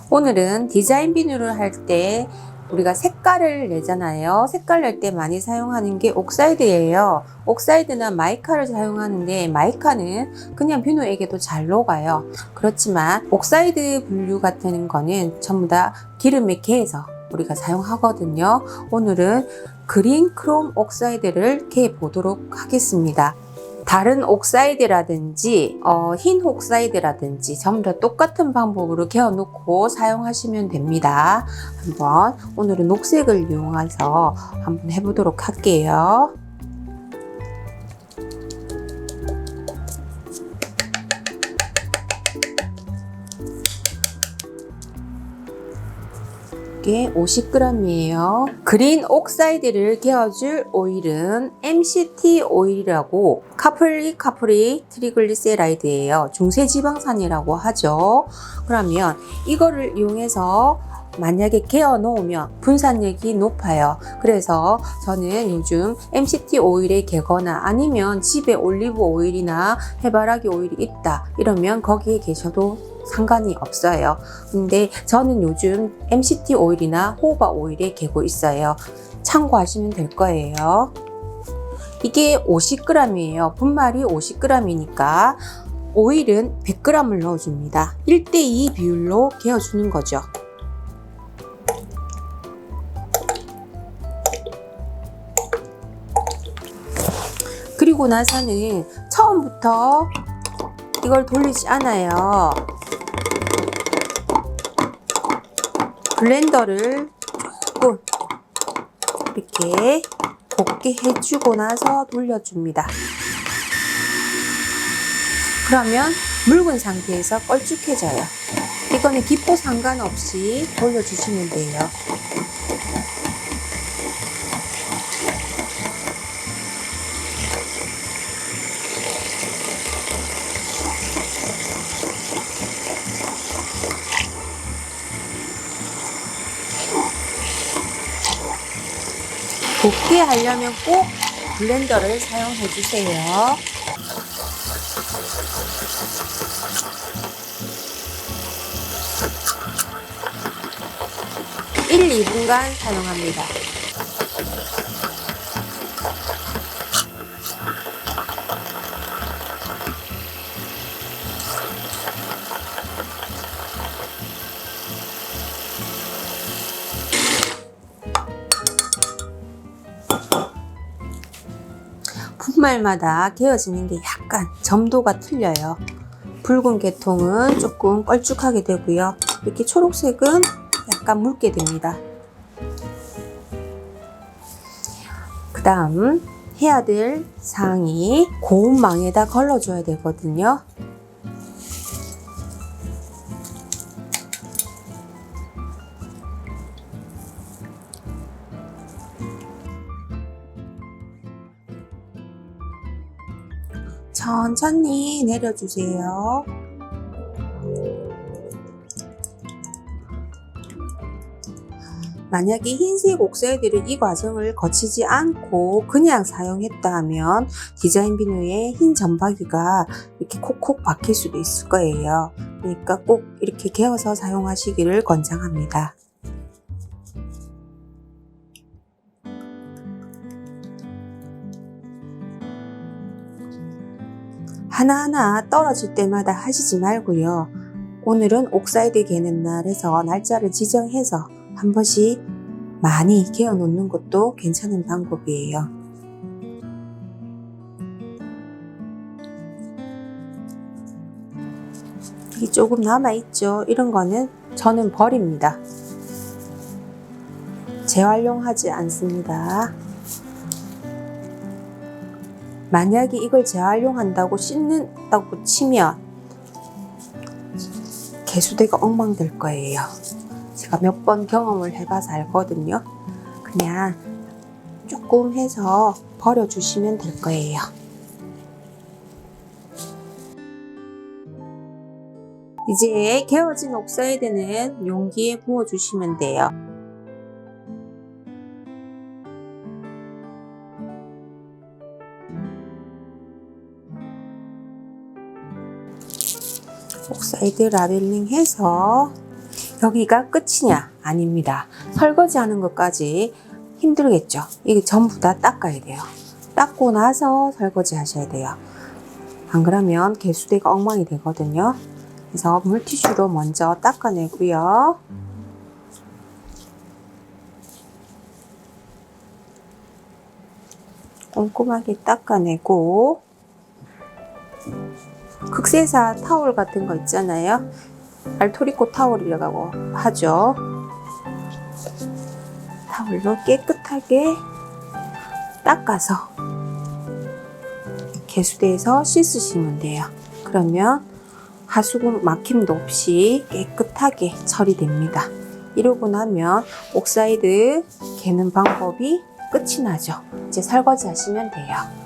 오늘은 디자인 비누를 할 때 우리가 색깔을 내잖아요. 색깔 낼 때 많이 사용하는 게 옥사이드예요. 옥사이드나 마이카를 사용하는데, 마이카는 그냥 비누에게도 잘 녹아요. 그렇지만 옥사이드 분류 같은 거는 전부 다 기름에 개해서 우리가 사용하거든요. 오늘은 그린 크롬 옥사이드를 개해 보도록 하겠습니다. 다른 옥사이드라든지 흰 옥사이드라든지 전부 다 똑같은 방법으로 개어 놓고 사용하시면 됩니다. 오늘은 녹색을 이용해서 한번 해보도록 할게요. 이게 50g이에요. 그린 옥사이드를 개어줄 오일은 MCT 오일이라고 카프리 트리글리세라이드예요. 중세지방산이라고 하죠. 그러면 이거를 이용해서 만약에 개어 놓으면 분산력이 높아요. 그래서 저는 요즘 MCT 오일에 개거나 아니면 집에 올리브 오일이나 해바라기 오일이 있다 이러면 거기에 계셔도 상관이 없어요. 근데 저는 요즘 MCT 오일이나 호호바 오일에 개고 있어요. 참고하시면 될 거예요. 이게 50g이에요. 분말이 50g이니까 오일은 100g을 넣어줍니다. 1:2 비율로 개어주는 거죠. 그리고 나서는 처음부터 이걸 돌리지 않아요. 블렌더를 조금 이렇게 곱게 해주고 나서 돌려줍니다. 그러면 묽은 상태에서 걸쭉해져요. 이거는 기포 상관없이 돌려주시면 돼요. 곱게 하려면 꼭 블렌더를 사용해 주세요. 1~2분간 사용합니다. 분말마다 개어지는 게 약간 점도가 틀려요. 붉은 계통은 조금 걸쭉하게 되고요. 이렇게 초록색은 약간 묽게 됩니다. 그 다음 해야 될 사항이 고운 망에다 걸러줘야 되거든요. 천천히 내려주세요. 만약에 흰색 옥사이드를 이 과정을 거치지 않고 그냥 사용했다 하면 디자인 비누에 흰 점박이가 이렇게 콕콕 박힐 수도 있을 거예요. 그러니까 꼭 이렇게 개어서 사용하시기를 권장합니다. 하나하나 떨어질 때마다 하시지 말고요. 오늘은 옥사이드 개는 날에서 날짜를 지정해서 한 번씩 많이 개어 놓는 것도 괜찮은 방법이에요. 이 조금 남아있죠? 이런 거는 저는 버립니다. 재활용하지 않습니다. 만약에 이걸 재활용한다고 씻는다고 치면 개수대가 엉망될 거예요. 제가 몇 번 경험을 해봐서 알거든요. 그냥 조금 해서 버려주시면 될 거예요. 이제 개어진 옥사이드는 용기에 부어주시면 돼요. 옥사이드 라벨링 해서 여기가 끝이냐? 아닙니다. 설거지 하는 것까지 힘들겠죠. 이게 전부 다 닦아야 돼요. 닦고 나서 설거지 하셔야 돼요. 안 그러면 개수대가 엉망이 되거든요. 그래서 물티슈로 먼저 닦아내고요. 꼼꼼하게 닦아내고, 극세사 타올 같은 거 있잖아요. 알토리코 타올이라고 하죠. 타올로 깨끗하게 닦아서 개수대에서 씻으시면 돼요. 그러면 하수구 막힘도 없이 깨끗하게 처리됩니다. 이러고 나면 옥사이드 개는 방법이 끝이 나죠. 이제 설거지 하시면 돼요.